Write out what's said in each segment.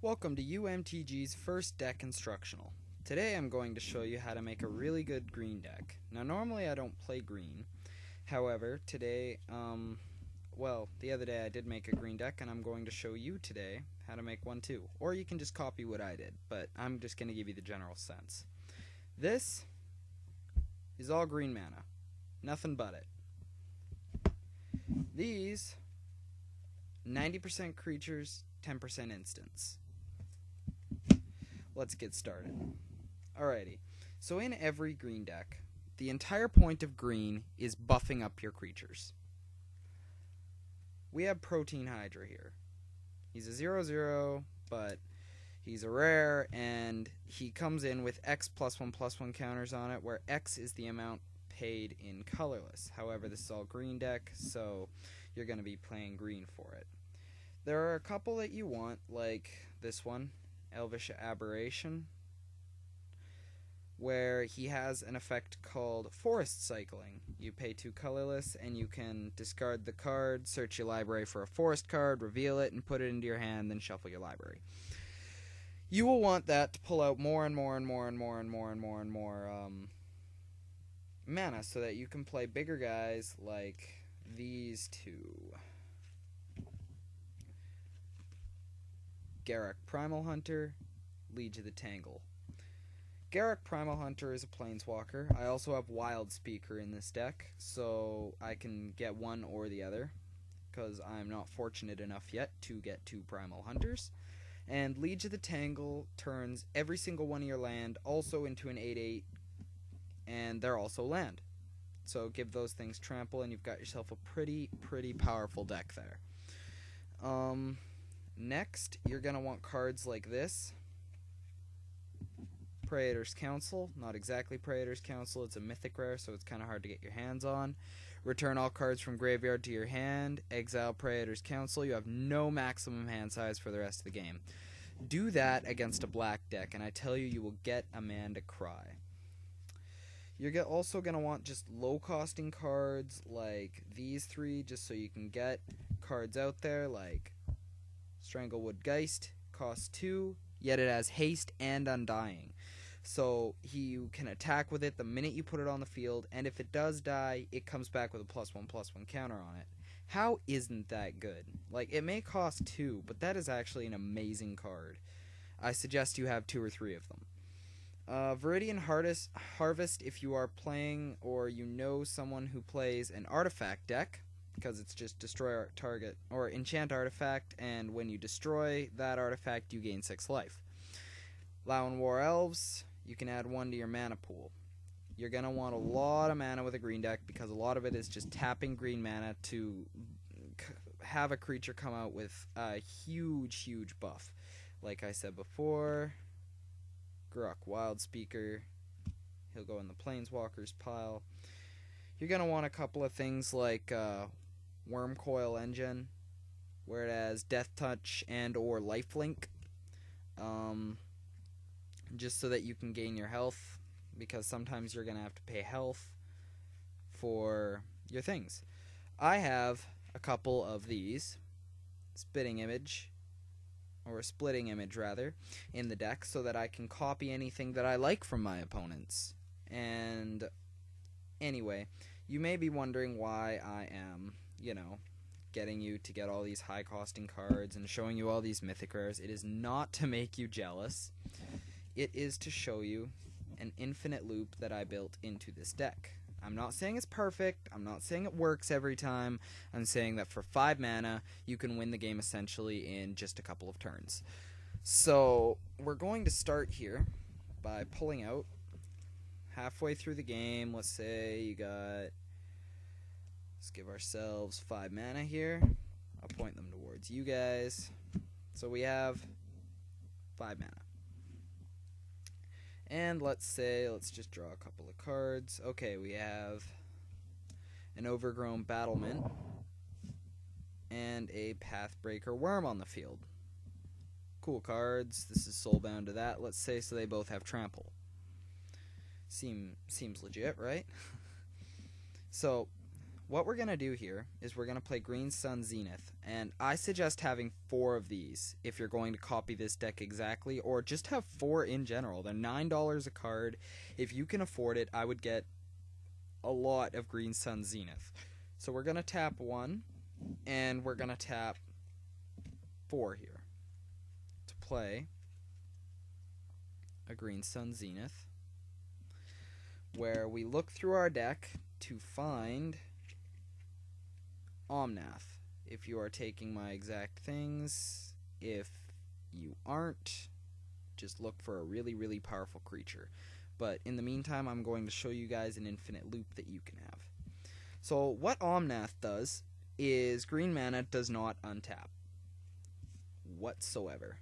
Welcome to UMTG's first deck instructional. Today I'm going to show you how to make a really good green deck. Now normally I don't play green, however today, the other day I did make a green deck and I'm going to show you today how to make one too. Or you can just copy what I did, but I'm just going to give you the general sense. This is all green mana, nothing but it. These, 90% creatures, 10% instants. Let's get started. Alrighty, so in every green deck, the entire point of green is buffing up your creatures. We have Protein Hydra here. He's a 0/0, but he's a rare, and he comes in with X +1/+1 counters on it, where X is the amount paid in colorless. However, this is all green deck, so you're going to be playing green for it. There are a couple that you want, like this one, Elvish Aberration, where he has an effect called Forest Cycling. You pay 2 colorless, and you can discard the card, search your library for a forest card, reveal it, and put it into your hand, then shuffle your library. You will want that to pull out more and more mana, so that you can play bigger guys like these two. Garruk Primal Hunter, Liege of the Tangle. Garruk Primal Hunter is a planeswalker. I also have Wild Speaker in this deck, so I can get one or the other, because I'm not fortunate enough yet to get 2 Primal Hunters. And Liege of the Tangle turns every single one of your land also into an 8/8, and they're also land. So give those things trample, and you've got yourself a pretty powerful deck there. Next, you're going to want cards like this. Praetor's Council. Not exactly Praetor's Council. It's a mythic rare, so it's kind of hard to get your hands on. Return all cards from graveyard to your hand. Exile Praetor's Council. You have no maximum hand size for the rest of the game. Do that against a black deck, and I tell you, you will get a man to cry. You're also going to want just low-costing cards like these 3, just so you can get cards out there like Stranglewood Geist, costs 2, yet it has haste and undying. So you can attack with it the minute you put it on the field, and if it does die, it comes back with a +1/+1 counter on it. How isn't that good? Like, it may cost 2, but that is actually an amazing card. I suggest you have 2 or 3 of them. Viridian Harvest, if you are playing or you know someone who plays an artifact deck, because it's just destroy target or enchant artifact, and when you destroy that artifact you gain 6 life. Lowen War Elves, you can add 1 to your mana pool. You're going to want a lot of mana with a green deck, because a lot of it is just tapping green mana to have a creature come out with a huge buff. Like I said before, Garruk Wild Speaker, he'll go in the Planeswalkers pile. You're going to want a couple of things like Wormcoil Engine, where it has Death Touch and or Lifelink, just so that you can gain your health, because sometimes you're going to have to pay health for your things. I have a couple of these, Splitting Image rather, in the deck, so that I can copy anything that I like from my opponents. And anyway, you may be wondering why I am, getting you to get all these high-costing cards and showing you all these mythic rares. It is not to make you jealous. It is to show you an infinite loop that I built into this deck. I'm not saying it's perfect. I'm not saying it works every time. I'm saying that for 5 mana, you can win the game essentially in just a couple of turns. So we're going to start here by pulling out halfway through the game. Let's say you got... Let's give ourselves 5 mana here. I'll point them towards you guys. So we have 5 mana. And let's just draw a couple of cards. Okay, we have an Overgrown Battlement and a Pathbreaker Worm on the field. Cool cards. This is soulbound to that, let's say, so they both have trample. Seems legit, right? So what we're going to do here is we're going to play Green Sun Zenith, and I suggest having 4 of these if you're going to copy this deck exactly, or just have 4 in general. They're $9 a card. If you can afford it, I would get a lot of Green Sun Zenith. So we're going to tap 1, and we're going to tap 4 here to play a Green Sun Zenith, where we look through our deck to find Omnath. If you are taking my exact things, if you aren't, just look for a really, really powerful creature. But in the meantime, I'm going to show you guys an infinite loop that you can have. So what Omnath does is green mana does not untap whatsoever.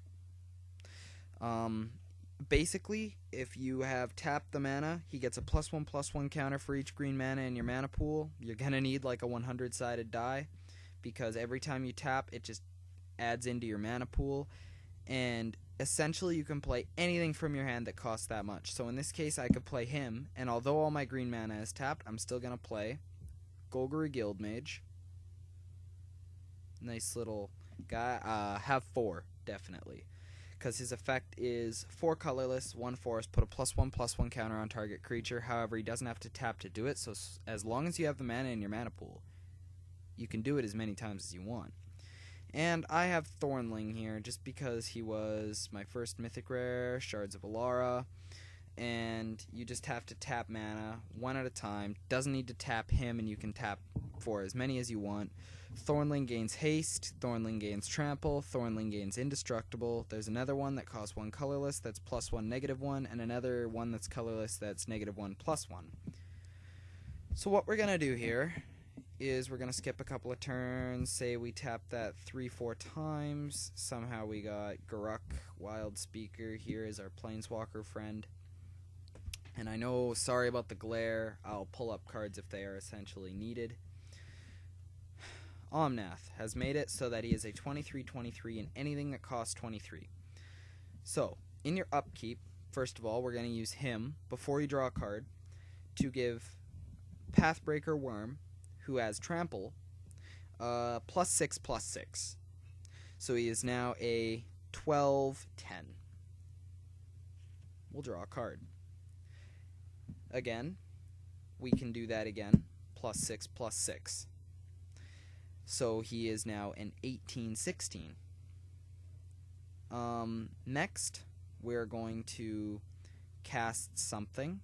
Basically, if you have tapped the mana, he gets a +1/+1 counter for each green mana in your mana pool. You're going to need like a 100-sided die, because every time you tap, it just adds into your mana pool. And essentially, you can play anything from your hand that costs that much. So in this case, I could play him, and although all my green mana is tapped, I'm still going to play Golgari Guildmage. Nice little guy. Have 4, definitely. Because his effect is 4 colorless, 1 forest, put a +1/+1 counter on target creature. However, he doesn't have to tap to do it, so as long as you have the mana in your mana pool, you can do it as many times as you want. And I have Thornling here, just because he was my first mythic rare, Shards of Alara, and you just have to tap mana 1 at a time. Doesn't need to tap him, and you can tap for as many as you want. Thornling gains haste, Thornling gains trample, Thornling gains indestructible. There's another one that costs 1 colorless, that's +1 -1, and another one that's colorless that's -1 +1. So what we're going to do here is we're going to skip a couple of turns. Say we tap that 3-4 times. Somehow we got Garruk, Wild Speaker. Here is our Planeswalker friend. And I know, sorry about the glare, I'll pull up cards if they are essentially needed. Omnath has made it so that he is a 23/23 in anything that costs 23. So, in your upkeep, first of all, we're going to use him, before you draw a card, to give Pathbreaker Worm, who has trample, +6/+6. So he is now a 12/10. We'll draw a card. Again, we can do that again, +6/+6. So he is now an 18/16. Next, we're going to cast something.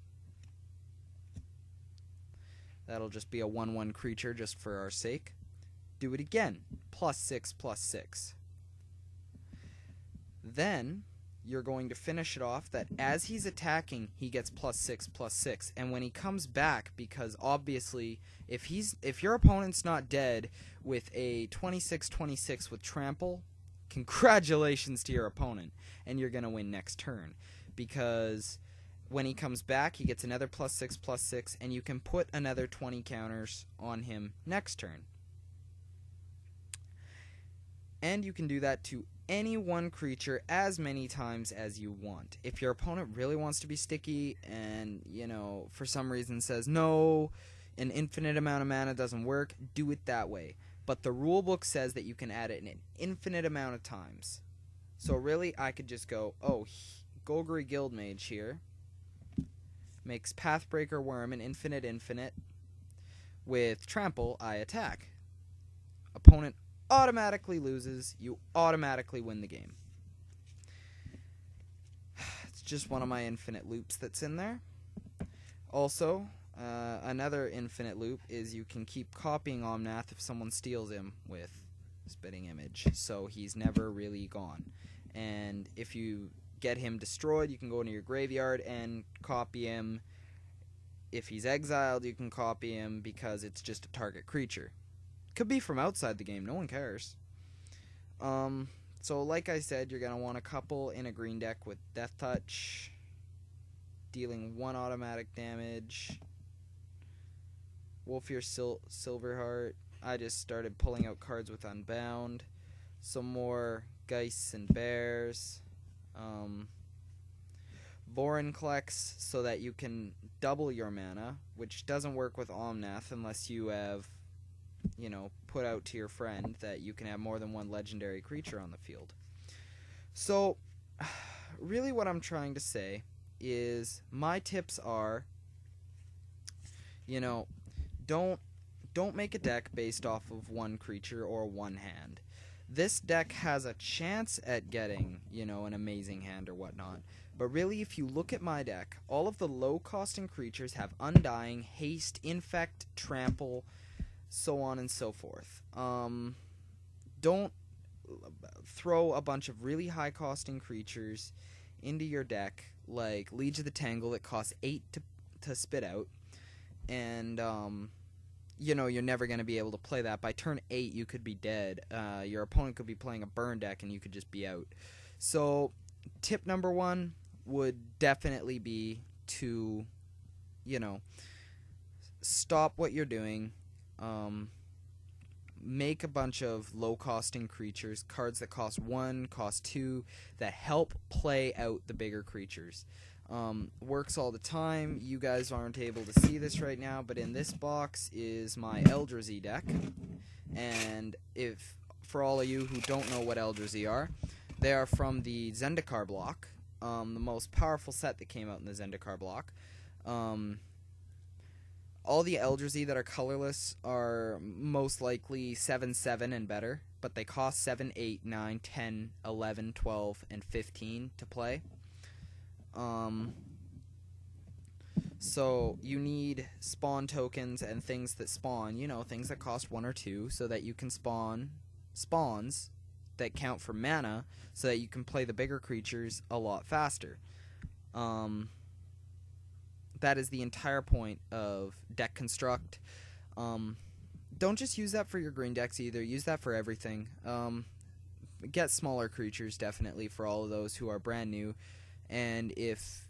That'll just be a 1/1 creature just for our sake. Do it again, +6/+6. Then you're going to finish it off that as he's attacking, he gets +6/+6, and when he comes back, because obviously if your opponent's not dead with a 26/26 with trample, congratulations to your opponent, and you're going to win next turn, because when he comes back, he gets another +6/+6, and you can put another 20 counters on him next turn. And you can do that to any one creature as many times as you want. If your opponent really wants to be sticky and, for some reason says, no, an infinite amount of mana doesn't work, do it that way. But the rulebook says that you can add it in an infinite amount of times. So really, I could just go, Golgari Guildmage here makes Pathbreaker Worm an infinite. With trample, I attack. Opponent automatically loses, you automatically win the game. It's just one of my infinite loops that's in there. Also, another infinite loop is you can keep copying Omnath if someone steals him with Spitting Image, so he's never really gone. And if you get him destroyed, you can go into your graveyard and copy him. If he's exiled, you can copy him because it's just a target creature. Could be from outside the game, no one cares. So like I said, you're going to want a couple in a green deck with Death Touch, dealing 1 automatic damage. Wolfear Silverheart. I just started pulling out cards with Unbound. Some more Geists and Bears. Vorinclex, so that you can double your mana, which doesn't work with Omnath unless you have put out to your friend that you can have more than one legendary creature on the field. So, really what I'm trying to say is my tips are, don't make a deck based off of one creature or one hand. This deck has a chance at getting, an amazing hand or whatnot. But really, if you look at my deck, all of the low-costing creatures have Undying, Haste, Infect, Trample, so on and so forth. Don't throw a bunch of really high-costing creatures into your deck, like Liege of the Tangle that costs 8 to spit out, and you're never going to be able to play that. By turn 8, you could be dead. Your opponent could be playing a burn deck, and you could just be out. So, tip number 1 would definitely be to, stop what you're doing. Make a bunch of low-costing creatures, cards that cost 1, cost 2, that help play out the bigger creatures. Works all the time. You guys aren't able to see this right now, but in this box is my Eldrazi deck. And for all of you who don't know what Eldrazi are, they are from the Zendikar block, the most powerful set that came out in the Zendikar block. All the Eldrazi that are colorless are most likely 7/7 and better, but they cost 7, 8, 9, 10, 11, 12, and 15 to play. So you need spawn tokens and things that spawn, things that cost 1 or 2, so that you can spawn spawns that count for mana, so that you can play the bigger creatures a lot faster. That is the entire point of deck construct. Don't just use that for your green decks either. Use that for everything. Get smaller creatures, definitely, for all of those who are brand new. And if